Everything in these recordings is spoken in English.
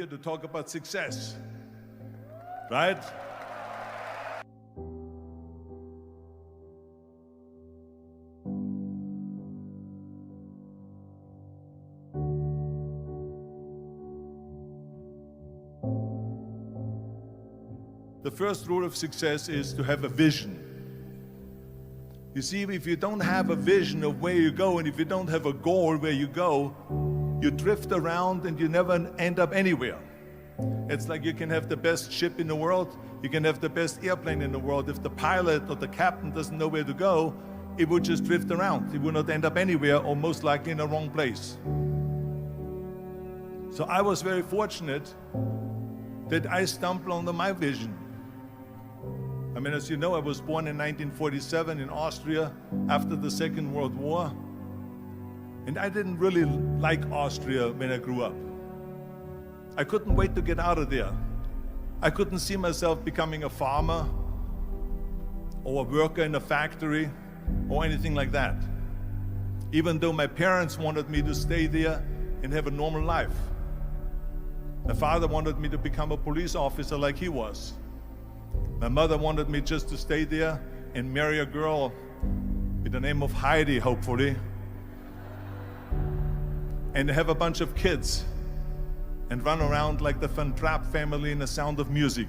to talk about success, right? The first rule of success is to have a vision. You see, if you don't have a vision of where you go, and if you don't have a goal where you go, you drift around and you never end up anywhere. It's like you can have the best ship in the world, you can have the best airplane in the world. If the pilot or the captain doesn't know where to go, it would just drift around. It would not end up anywhere, or most likely in the wrong place. So I was very fortunate that I stumbled onto my vision. I mean, as you know, I was born in 1947 in Austria after the Second World War. And I didn't really like Austria when I grew up. I couldn't wait to get out of there. I couldn't see myself becoming a farmer or a worker in a factory or anything like that. Even though my parents wanted me to stay there and have a normal life. My father wanted me to become a police officer like he was. My mother wanted me just to stay there and marry a girl with the name of Heidi, hopefully, and have a bunch of kids and run around like the Van Trapp family in The Sound of Music.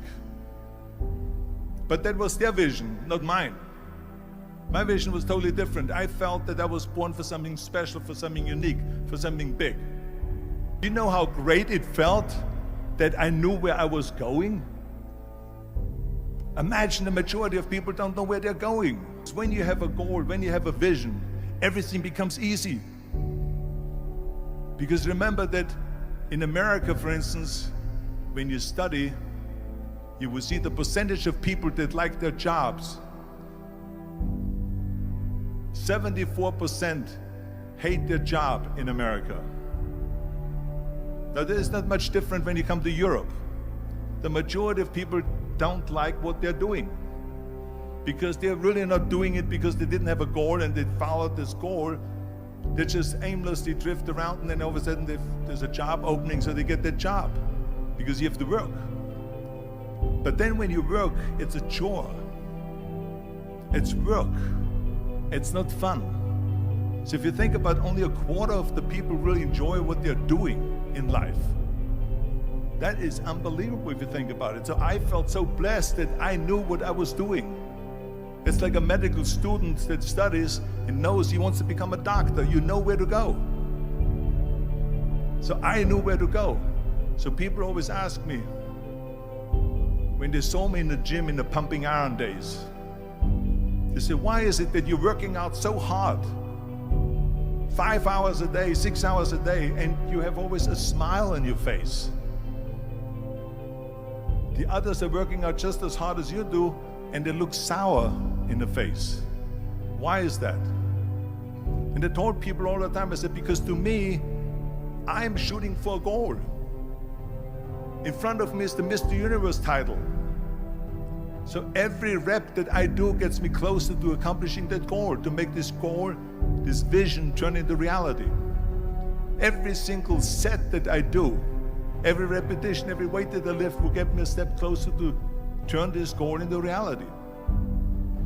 But that was their vision, not mine. My vision was totally different. I felt that I was born for something special, for something unique, for something big. Do you know how great it felt that I knew where I was going? Imagine the majority of people don't know where they're going. When you have a goal, when you have a vision, everything becomes easy. Because remember that in America, for instance, when you study, you will see the percentage of people that like their jobs. 74% hate their job in America. Now, there is not much different when you come to Europe. The majority of people don't like what they're doing because they're really not doing it because they didn't have a goal and they followed this goal. They just aimlessly drift around, and then all of a sudden there's a job opening, so they get that job because you have to work. But then when you work, it's a chore. It's work. It's not fun. So if you think about, only a quarter of the people really enjoy what they're doing in life. That is unbelievable if you think about it. So I felt so blessed that I knew what I was doing. It's like a medical student that studies and knows he wants to become a doctor. You know where to go. So I knew where to go. So people always ask me, when they saw me in the gym in the pumping iron days, they say, why is it that you're working out so hard? 5 hours a day, 6 hours a day, and you have always a smile on your face. The others are working out just as hard as you do, and they look sour in the face. Why is that? And I told people all the time, I said, because to me, I'm shooting for a goal. In front of me is the Mr. Universe title. So every rep that I do gets me closer to accomplishing that goal, to make this goal, this vision turn into reality. Every single set that I do, every repetition, every weight that I lift will get me a step closer to turn this goal into reality.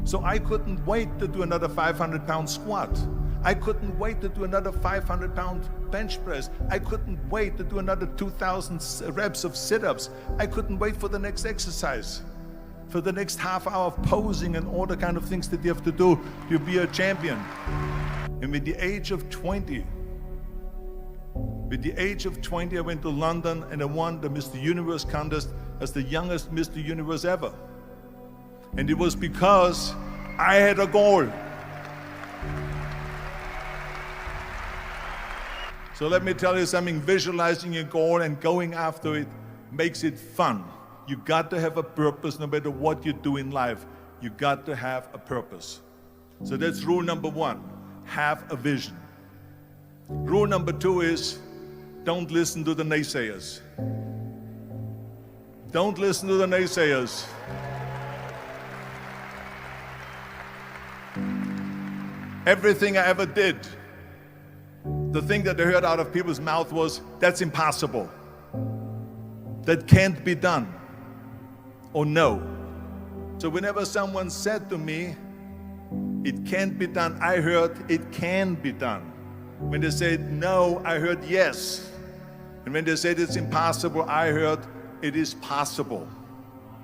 So I couldn't wait to do another 500-pound squat. I couldn't wait to do another 500-pound bench press. I couldn't wait to do another 2,000 reps of sit-ups. I couldn't wait for the next exercise, for the next half hour of posing and all the kind of things that you have to do to be a champion. And with the age of 20, I went to London and I won the Mr. Universe contest as the youngest Mr. Universe ever. And it was because I had a goal. So let me tell you something, visualizing a goal and going after it makes it fun. You got to have a purpose no matter what you do in life. You got to have a purpose. So that's rule number one, have a vision. Rule number two is, don't listen to the naysayers. Don't listen to the naysayers. Everything I ever did, the thing that I heard out of people's mouth was, that's impossible. that can't be done or no. So whenever someone said to me, it can't be done, I heard it can be done. When they said no, I heard yes. And when they said it's impossible, I heard it is possible.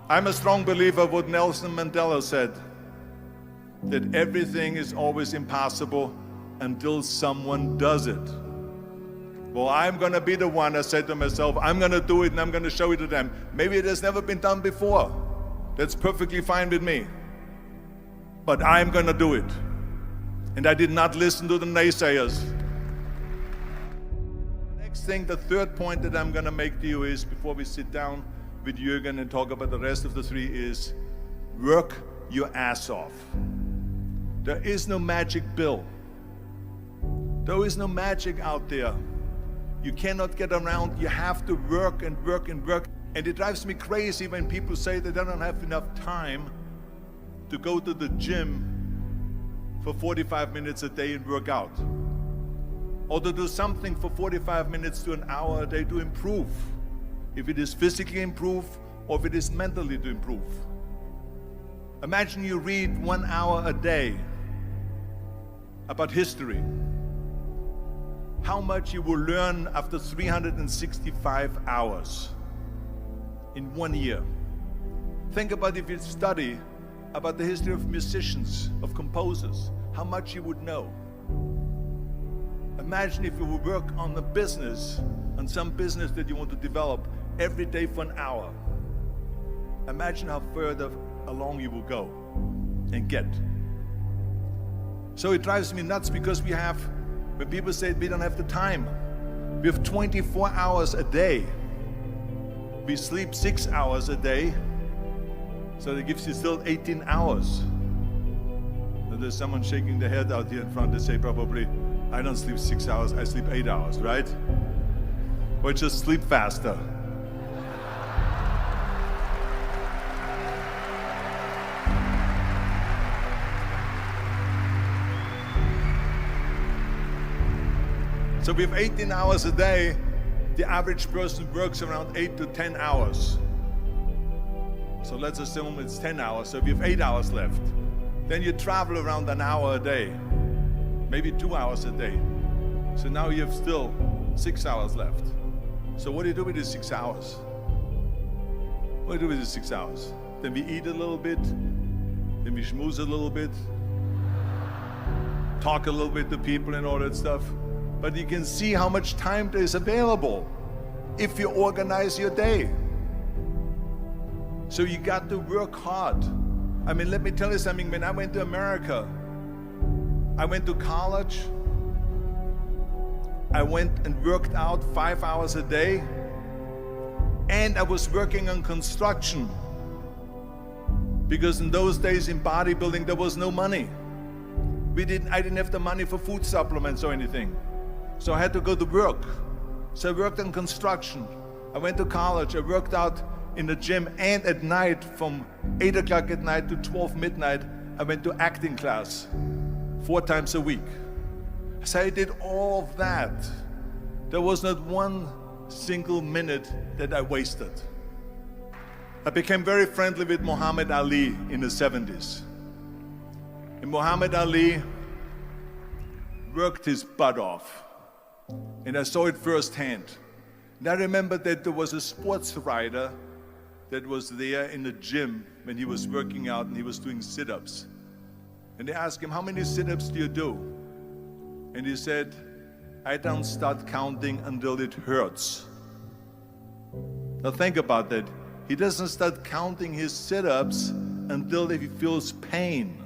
I'm a strong believer of what Nelson Mandela said, that everything is always impossible until someone does it. Well, I'm going to be the one, I said to myself, I'm going to do it and I'm going to show it to them. Maybe it has never been done before. That's perfectly fine with me. But I'm going to do it. And I did not listen to the naysayers. The next thing, the third point that I'm going to make to you is, before we sit down with Jürgen and talk about the rest of the three, is work your ass off. There is no magic pill. There is no magic out there. You cannot get around. You have to work and work and work. And it drives me crazy when people say that they don't have enough time to go to the gym for 45 minutes a day and work out, or to do something for 45 minutes to an hour a day to improve, if it is physically improve or if it is mentally to improve. Imagine you read 1 hour a day about history. How much you will learn after 365 hours in 1 year. Think about if you study about the history of musicians, of composers, how much you would know. Imagine if you would work on a business, on some business that you want to develop every day for an hour. Imagine how further along you will go and get. So it drives me nuts because we have, when people say we don't have the time, we have 24 hours a day. We sleep 6 hours a day, so that gives you still 18 hours. Now there's someone shaking their head out here in front. They say probably, I don't sleep 6 hours, I sleep 8 hours, right? Or just sleep faster. So we have 18 hours a day. The average person works around 8 to 10 hours. So let's assume it's 10 hours, so we have 8 hours left. Then you travel around an hour a day, maybe 2 hours a day. So now you have still 6 hours left. So what do you do with these 6 hours? What do you do with these 6 hours? Then we eat a little bit, then we schmooze a little bit, talk a little bit to people and all that stuff. But you can see how much time there is available if you organize your day. So you got to work hard. I mean, let me tell you something. When I went to America, I went to college. I went and worked out 5 hours a day. And I was working on construction. Because in those days in bodybuilding, there was no money. I didn't have the money for food supplements or anything. So I had to go to work. So I worked on construction. I went to college. I worked out in the gym, and at night from 8 o'clock at night to 12 midnight, I went to acting class 4 times a week. So I did all of that. There was not one single minute that I wasted. I became very friendly with Muhammad Ali in the 70s. And Muhammad Ali worked his butt off. And I saw it firsthand. And I remember that there was a sports writer that was there in the gym when he was working out and he was doing sit-ups. And they asked him, how many sit-ups do you do? And he said, I don't start counting until it hurts. Now think about that. He doesn't start counting his sit-ups until he feels pain.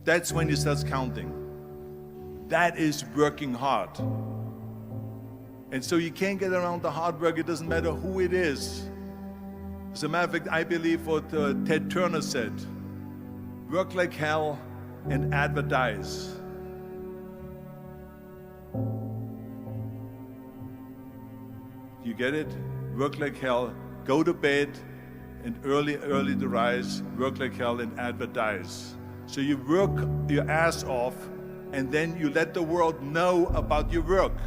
That's when he starts counting. That is working hard. And so you can't get around the hard work. It doesn't matter who it is. As a matter of fact, I believe what Ted Turner said, work like hell and advertise. You get it? Work like hell, go to bed, and early to rise, work like hell and advertise. So you work your ass off, and then you let the world know about your work.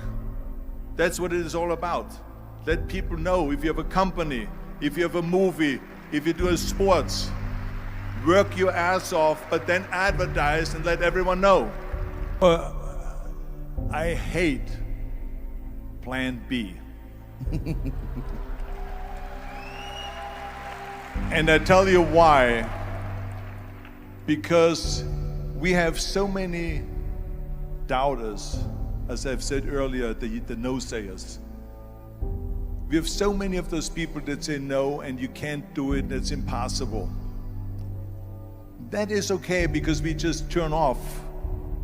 That's what it is all about. Let people know if you have a company, if you have a movie, if you do a sports. Work your ass off, but then advertise and let everyone know. I hate plan B. And I tell you why. Because we have so many doubters, as I've said earlier, the no-sayers. We have so many of those people that say no and you can't do it, that's impossible. That is okay because we just turn off,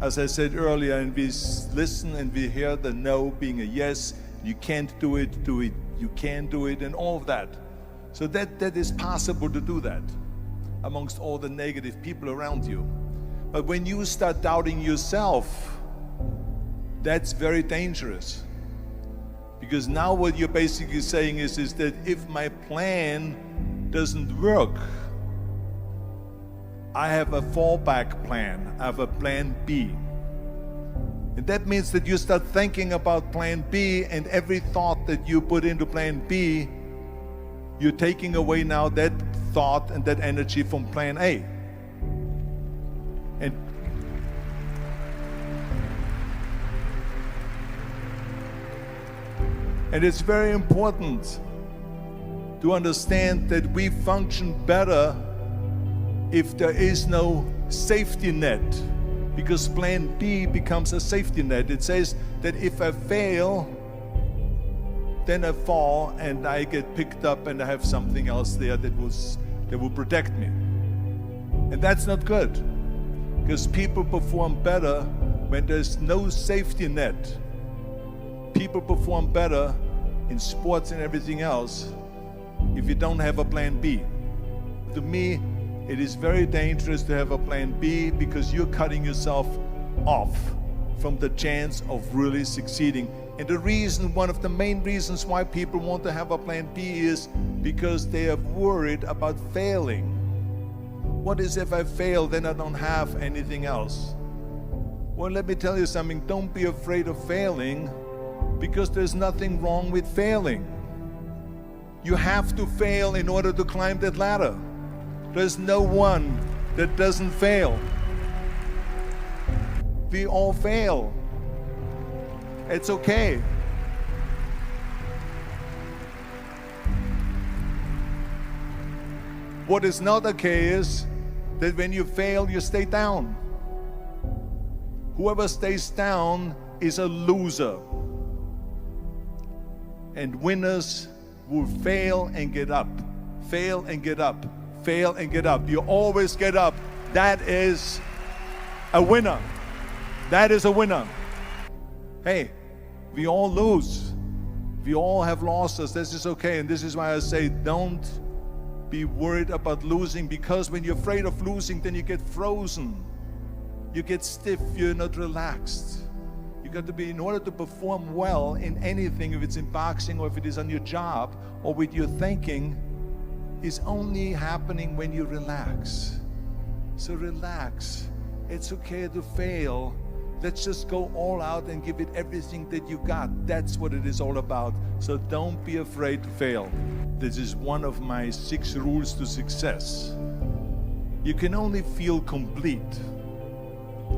as I said earlier, and we listen and we hear the no being a yes. You can't do it, you can do it, and all of that. So that is possible to do that amongst all the negative people around you. But when you start doubting yourself, that's very dangerous. Because now what you're basically saying is that if my plan doesn't work, I have a fallback plan, I have a plan B. And that means that you start thinking about plan B, and every thought that you put into plan B, you're taking away now that thought and that energy from plan A. And it's very important to understand that we function better if there is no safety net, because plan B becomes a safety net. It says that if I fail, then I fall and I get picked up and I have something else there that will protect me. And that's not good, because people perform better when there's no safety net. People perform better in sports and everything else if you don't have a plan B. To me, it is very dangerous to have a plan B, because you're cutting yourself off from the chance of really succeeding. And the reason, one of the main reasons why people want to have a plan B is because they are worried about failing. What is if I fail, then I don't have anything else? Well, let me tell you something, don't be afraid of failing, because there's nothing wrong with failing. You have to fail in order to climb that ladder. There's no one that doesn't fail. We all fail. It's okay. What is not okay is that when you fail, you stay down. Whoever stays down is a loser. And winners will fail and get up, fail and get up, fail and get up. You always get up. That is a winner. That is a winner. Hey, we all lose. We all have losses. This is okay. And this is why I say don't be worried about losing, because when you're afraid of losing, then you get frozen. You get stiff. You're not relaxed. You got to be, in order to perform well in anything, if it's in boxing or if it is on your job or with your thinking, is only happening when you relax. So relax. It's okay to fail. Let's just go all out and give it everything that you got. That's what it is all about. So don't be afraid to fail. This is one of my 6 rules to success. You can only feel complete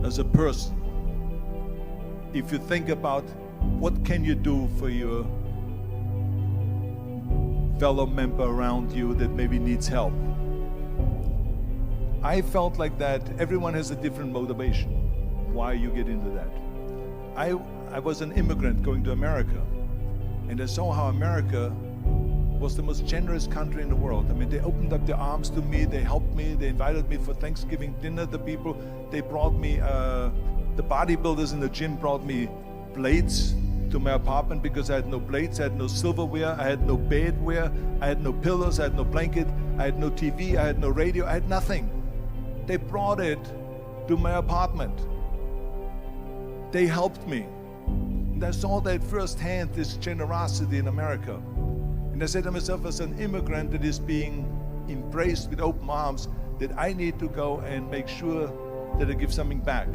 as a person if you think about what can you do for your fellow member around you that maybe needs help. I felt like that. Everyone has a different motivation why you get into that. I was an immigrant going to America, and I saw how America was the most generous country in the world. I mean, they opened up their arms to me, they helped me, they invited me for Thanksgiving dinner. The people, they brought me, the bodybuilders in the gym brought me plates to my apartment because I had no plates, I had no silverware, I had no bedware, I had no pillows, I had no blanket, I had no TV, I had no radio, I had nothing. They brought it to my apartment. They helped me. And I saw that firsthand, this generosity in America. And I said to myself, as an immigrant that is being embraced with open arms, that I need to go and make sure that I give something back.